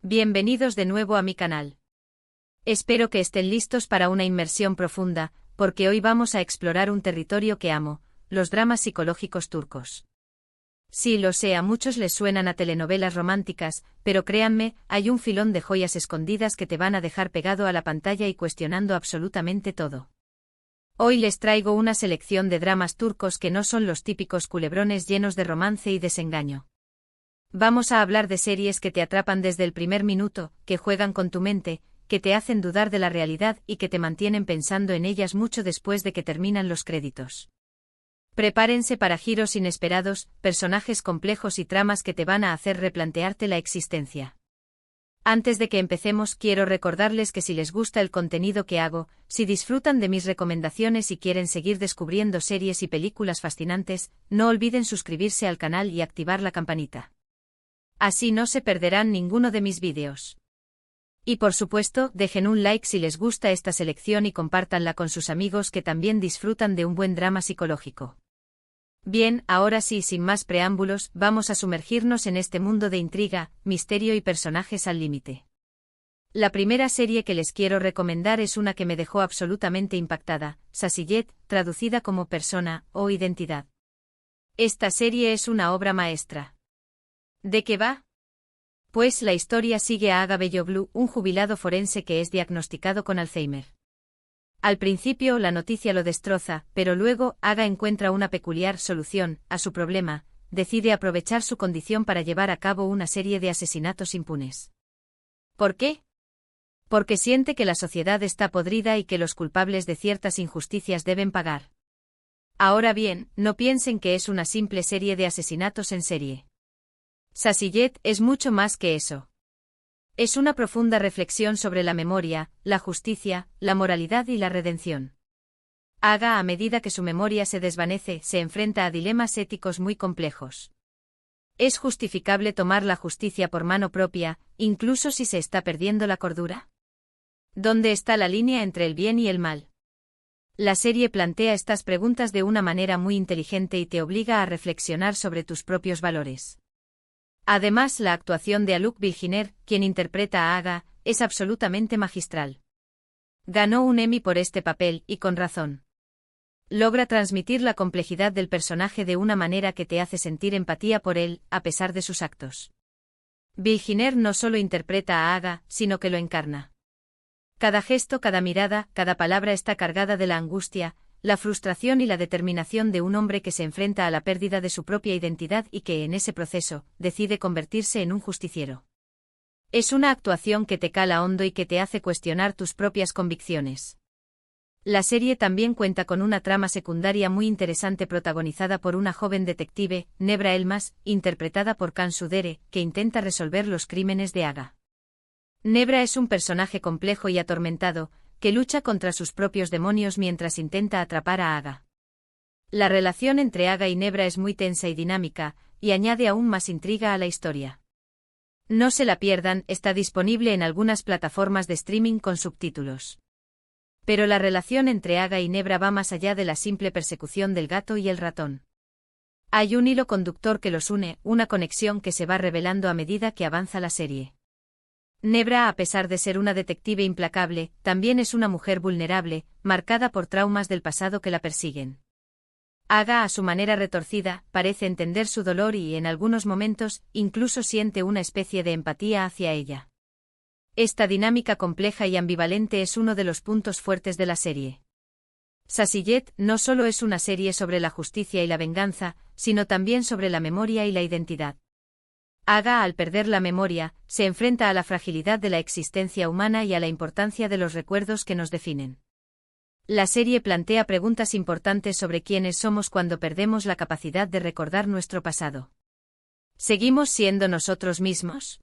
Bienvenidos de nuevo a mi canal. Espero que estén listos para una inmersión profunda, porque hoy vamos a explorar un territorio que amo, los dramas psicológicos turcos. Sí, lo sé, a muchos les suenan a telenovelas románticas, pero créanme, hay un filón de joyas escondidas que te van a dejar pegado a la pantalla y cuestionando absolutamente todo. Hoy les traigo una selección de dramas turcos que no son los típicos culebrones llenos de romance y desengaño. Vamos a hablar de series que te atrapan desde el primer minuto, que juegan con tu mente, que te hacen dudar de la realidad y que te mantienen pensando en ellas mucho después de que terminan los créditos. Prepárense para giros inesperados, personajes complejos y tramas que te van a hacer replantearte la existencia. Antes de que empecemos, quiero recordarles que si les gusta el contenido que hago, si disfrutan de mis recomendaciones y quieren seguir descubriendo series y películas fascinantes, no olviden suscribirse al canal y activar la campanita. Así no se perderán ninguno de mis vídeos. Y por supuesto, dejen un like si les gusta esta selección y compártanla con sus amigos que también disfrutan de un buen drama psicológico. Bien, ahora sí, sin más preámbulos, vamos a sumergirnos en este mundo de intriga, misterio y personajes al límite. La primera serie que les quiero recomendar es una que me dejó absolutamente impactada, Şahsiyet, traducida como Persona o Identidad. Esta serie es una obra maestra. ¿De qué va? Pues la historia sigue a Aga Beyoglu, un jubilado forense que es diagnosticado con Alzheimer. Al principio la noticia lo destroza, pero luego Aga encuentra una peculiar solución a su problema, decide aprovechar su condición para llevar a cabo una serie de asesinatos impunes. ¿Por qué? Porque siente que la sociedad está podrida y que los culpables de ciertas injusticias deben pagar. Ahora bien, no piensen que es una simple serie de asesinatos en serie. Şahsiyet es mucho más que eso. Es una profunda reflexión sobre la memoria, la justicia, la moralidad y la redención. Aga, a medida que su memoria se desvanece, se enfrenta a dilemas éticos muy complejos. ¿Es justificable tomar la justicia por mano propia, incluso si se está perdiendo la cordura? ¿Dónde está la línea entre el bien y el mal? La serie plantea estas preguntas de una manera muy inteligente y te obliga a reflexionar sobre tus propios valores. Además, la actuación de Haluk Bilginer, quien interpreta a Aga, es absolutamente magistral. Ganó un Emmy por este papel, y con razón. Logra transmitir la complejidad del personaje de una manera que te hace sentir empatía por él, a pesar de sus actos. Bilginer no solo interpreta a Aga, sino que lo encarna. Cada gesto, cada mirada, cada palabra está cargada de la angustia, la frustración y la determinación de un hombre que se enfrenta a la pérdida de su propia identidad y que en ese proceso, decide convertirse en un justiciero. Es una actuación que te cala hondo y que te hace cuestionar tus propias convicciones. La serie también cuenta con una trama secundaria muy interesante protagonizada por una joven detective, Nebra Elmas, interpretada por Cansu Dere, que intenta resolver los crímenes de Aga. Nebra es un personaje complejo y atormentado, que lucha contra sus propios demonios mientras intenta atrapar a Aga. La relación entre Aga y Nebra es muy tensa y dinámica, y añade aún más intriga a la historia. No se la pierdan, está disponible en algunas plataformas de streaming con subtítulos. Pero la relación entre Aga y Nebra va más allá de la simple persecución del gato y el ratón. Hay un hilo conductor que los une, una conexión que se va revelando a medida que avanza la serie. Nebra, a pesar de ser una detective implacable, también es una mujer vulnerable, marcada por traumas del pasado que la persiguen. Aga, a su manera retorcida, parece entender su dolor y, en algunos momentos, incluso siente una especie de empatía hacia ella. Esta dinámica compleja y ambivalente es uno de los puntos fuertes de la serie. Şahsiyet no solo es una serie sobre la justicia y la venganza, sino también sobre la memoria y la identidad. Aga, al perder la memoria, se enfrenta a la fragilidad de la existencia humana y a la importancia de los recuerdos que nos definen. La serie plantea preguntas importantes sobre quiénes somos cuando perdemos la capacidad de recordar nuestro pasado. ¿Seguimos siendo nosotros mismos?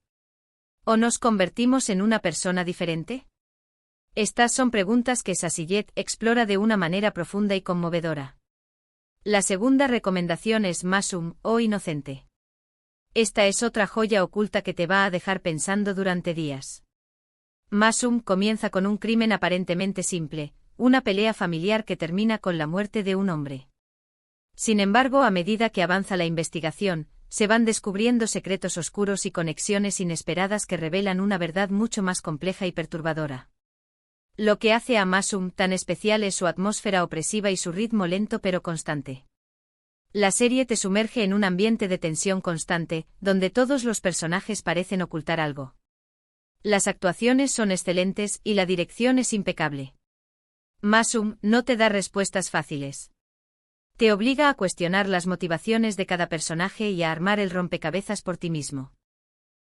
¿O nos convertimos en una persona diferente? Estas son preguntas que Şahsiyet explora de una manera profunda y conmovedora. La segunda recomendación es Masum, o Inocente. Esta es otra joya oculta que te va a dejar pensando durante días. Masum comienza con un crimen aparentemente simple, una pelea familiar que termina con la muerte de un hombre. Sin embargo, a medida que avanza la investigación, se van descubriendo secretos oscuros y conexiones inesperadas que revelan una verdad mucho más compleja y perturbadora. Lo que hace a Masum tan especial es su atmósfera opresiva y su ritmo lento pero constante. La serie te sumerge en un ambiente de tensión constante, donde todos los personajes parecen ocultar algo. Las actuaciones son excelentes y la dirección es impecable. Masum no te da respuestas fáciles. Te obliga a cuestionar las motivaciones de cada personaje y a armar el rompecabezas por ti mismo.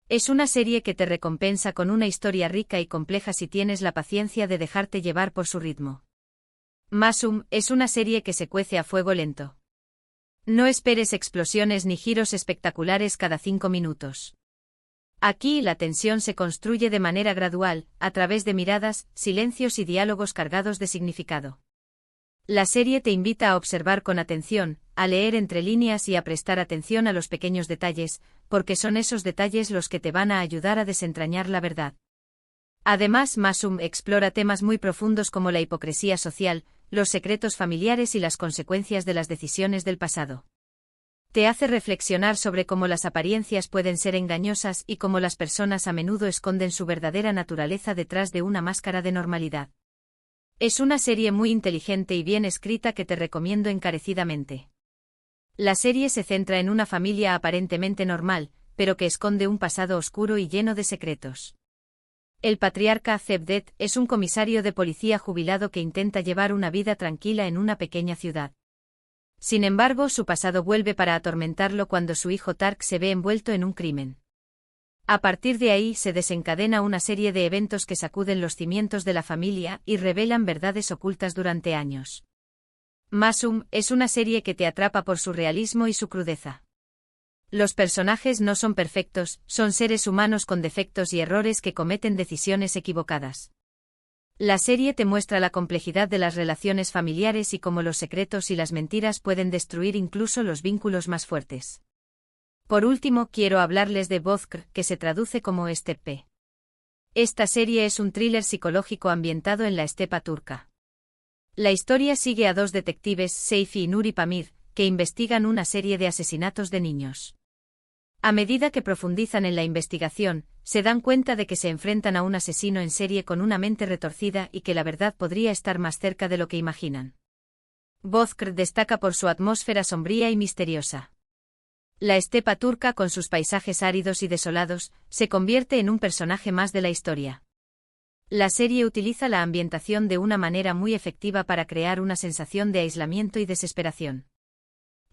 Es una serie que te recompensa con una historia rica y compleja si tienes la paciencia de dejarte llevar por su ritmo. Masum es una serie que se cuece a fuego lento. No esperes explosiones ni giros espectaculares cada 5 minutos. Aquí la tensión se construye de manera gradual, a través de miradas, silencios y diálogos cargados de significado. La serie te invita a observar con atención, a leer entre líneas y a prestar atención a los pequeños detalles, porque son esos detalles los que te van a ayudar a desentrañar la verdad. Además, Masum explora temas muy profundos como la hipocresía social, los secretos familiares y las consecuencias de las decisiones del pasado. Te hace reflexionar sobre cómo las apariencias pueden ser engañosas y cómo las personas a menudo esconden su verdadera naturaleza detrás de una máscara de normalidad. Es una serie muy inteligente y bien escrita que te recomiendo encarecidamente. La serie se centra en una familia aparentemente normal, pero que esconde un pasado oscuro y lleno de secretos. El patriarca Cevdet es un comisario de policía jubilado que intenta llevar una vida tranquila en una pequeña ciudad. Sin embargo, su pasado vuelve para atormentarlo cuando su hijo Tark se ve envuelto en un crimen. A partir de ahí se desencadena una serie de eventos que sacuden los cimientos de la familia y revelan verdades ocultas durante años. Masum es una serie que te atrapa por su realismo y su crudeza. Los personajes no son perfectos, son seres humanos con defectos y errores que cometen decisiones equivocadas. La serie te muestra la complejidad de las relaciones familiares y cómo los secretos y las mentiras pueden destruir incluso los vínculos más fuertes. Por último, quiero hablarles de Bozkır, que se traduce como estepe. Esta serie es un thriller psicológico ambientado en la estepa turca. La historia sigue a dos detectives, Seyfi y Nuri Pamir, que investigan una serie de asesinatos de niños. A medida que profundizan en la investigación, se dan cuenta de que se enfrentan a un asesino en serie con una mente retorcida y que la verdad podría estar más cerca de lo que imaginan. Bozkır destaca por su atmósfera sombría y misteriosa. La estepa turca, con sus paisajes áridos y desolados, se convierte en un personaje más de la historia. La serie utiliza la ambientación de una manera muy efectiva para crear una sensación de aislamiento y desesperación.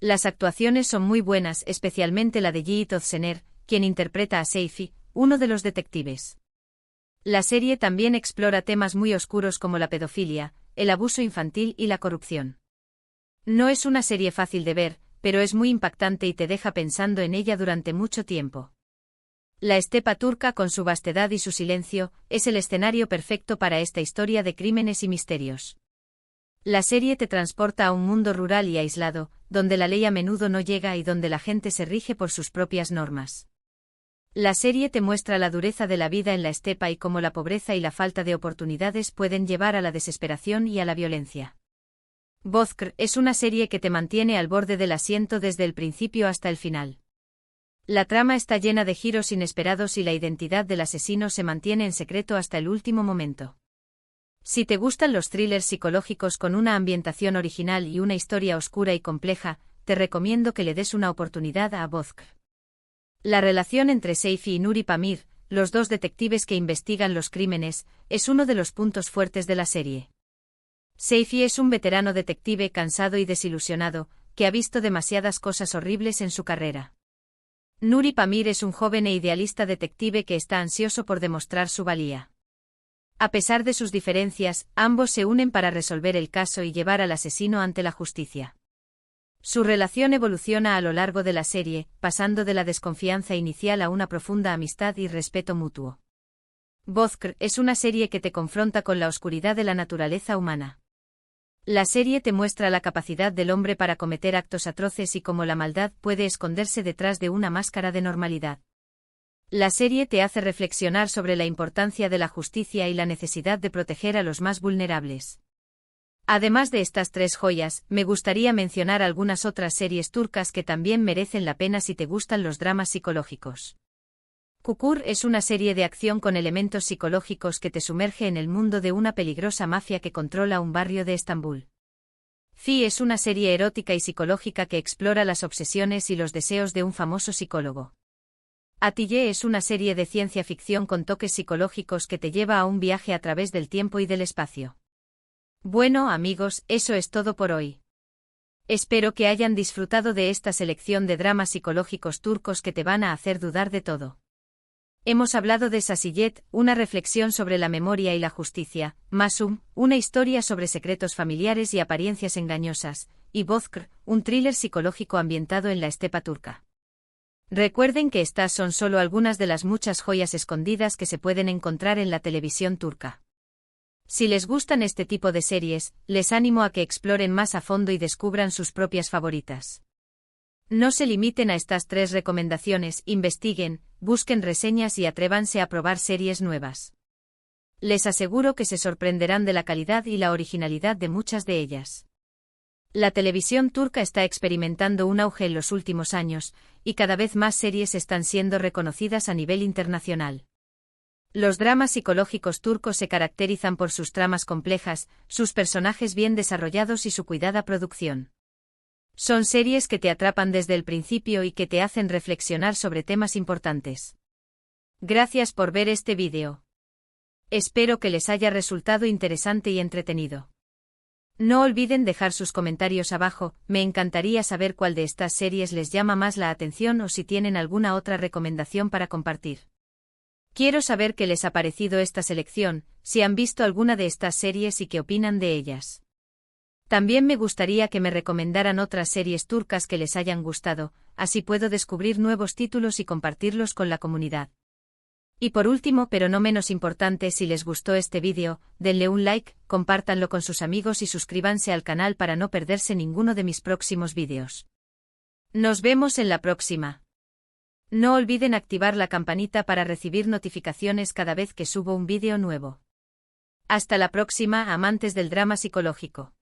Las actuaciones son muy buenas, especialmente la de Yiğit Özsener, quien interpreta a Seyfi, uno de los detectives. La serie también explora temas muy oscuros como la pedofilia, el abuso infantil y la corrupción. No es una serie fácil de ver, pero es muy impactante y te deja pensando en ella durante mucho tiempo. La estepa turca, con su vastedad y su silencio, es el escenario perfecto para esta historia de crímenes y misterios. La serie te transporta a un mundo rural y aislado, donde la ley a menudo no llega y donde la gente se rige por sus propias normas. La serie te muestra la dureza de la vida en la estepa y cómo la pobreza y la falta de oportunidades pueden llevar a la desesperación y a la violencia. Bozkır es una serie que te mantiene al borde del asiento desde el principio hasta el final. La trama está llena de giros inesperados y la identidad del asesino se mantiene en secreto hasta el último momento. Si te gustan los thrillers psicológicos con una ambientación original y una historia oscura y compleja, te recomiendo que le des una oportunidad a Bozkır. La relación entre Seyfi y Nuri Pamir, los dos detectives que investigan los crímenes, es uno de los puntos fuertes de la serie. Seyfi es un veterano detective cansado y desilusionado, que ha visto demasiadas cosas horribles en su carrera. Nuri Pamir es un joven e idealista detective que está ansioso por demostrar su valía. A pesar de sus diferencias, ambos se unen para resolver el caso y llevar al asesino ante la justicia. Su relación evoluciona a lo largo de la serie, pasando de la desconfianza inicial a una profunda amistad y respeto mutuo. Bozkır es una serie que te confronta con la oscuridad de la naturaleza humana. La serie te muestra la capacidad del hombre para cometer actos atroces y cómo la maldad puede esconderse detrás de una máscara de normalidad. La serie te hace reflexionar sobre la importancia de la justicia y la necesidad de proteger a los más vulnerables. Además de estas tres joyas, me gustaría mencionar algunas otras series turcas que también merecen la pena si te gustan los dramas psicológicos. Çukur es una serie de acción con elementos psicológicos que te sumerge en el mundo de una peligrosa mafia que controla un barrio de Estambul. Fi es una serie erótica y psicológica que explora las obsesiones y los deseos de un famoso psicólogo. Atillé es una serie de ciencia ficción con toques psicológicos que te lleva a un viaje a través del tiempo y del espacio. Bueno, amigos, eso es todo por hoy. Espero que hayan disfrutado de esta selección de dramas psicológicos turcos que te van a hacer dudar de todo. Hemos hablado de Sasiyet, una reflexión sobre la memoria y la justicia, Masum, una historia sobre secretos familiares y apariencias engañosas, y Bozkır, un thriller psicológico ambientado en la estepa turca. Recuerden que estas son solo algunas de las muchas joyas escondidas que se pueden encontrar en la televisión turca. Si les gustan este tipo de series, les animo a que exploren más a fondo y descubran sus propias favoritas. No se limiten a estas tres recomendaciones, investiguen, busquen reseñas y atrévanse a probar series nuevas. Les aseguro que se sorprenderán de la calidad y la originalidad de muchas de ellas. La televisión turca está experimentando un auge en los últimos años, y cada vez más series están siendo reconocidas a nivel internacional. Los dramas psicológicos turcos se caracterizan por sus tramas complejas, sus personajes bien desarrollados y su cuidada producción. Son series que te atrapan desde el principio y que te hacen reflexionar sobre temas importantes. Gracias por ver este vídeo. Espero que les haya resultado interesante y entretenido. No olviden dejar sus comentarios abajo, me encantaría saber cuál de estas series les llama más la atención o si tienen alguna otra recomendación para compartir. Quiero saber qué les ha parecido esta selección, si han visto alguna de estas series y qué opinan de ellas. También me gustaría que me recomendaran otras series turcas que les hayan gustado, así puedo descubrir nuevos títulos y compartirlos con la comunidad. Y por último, pero no menos importante, si les gustó este vídeo, denle un like, compártanlo con sus amigos y suscríbanse al canal para no perderse ninguno de mis próximos vídeos. Nos vemos en la próxima. No olviden activar la campanita para recibir notificaciones cada vez que subo un vídeo nuevo. Hasta la próxima, amantes del drama psicológico.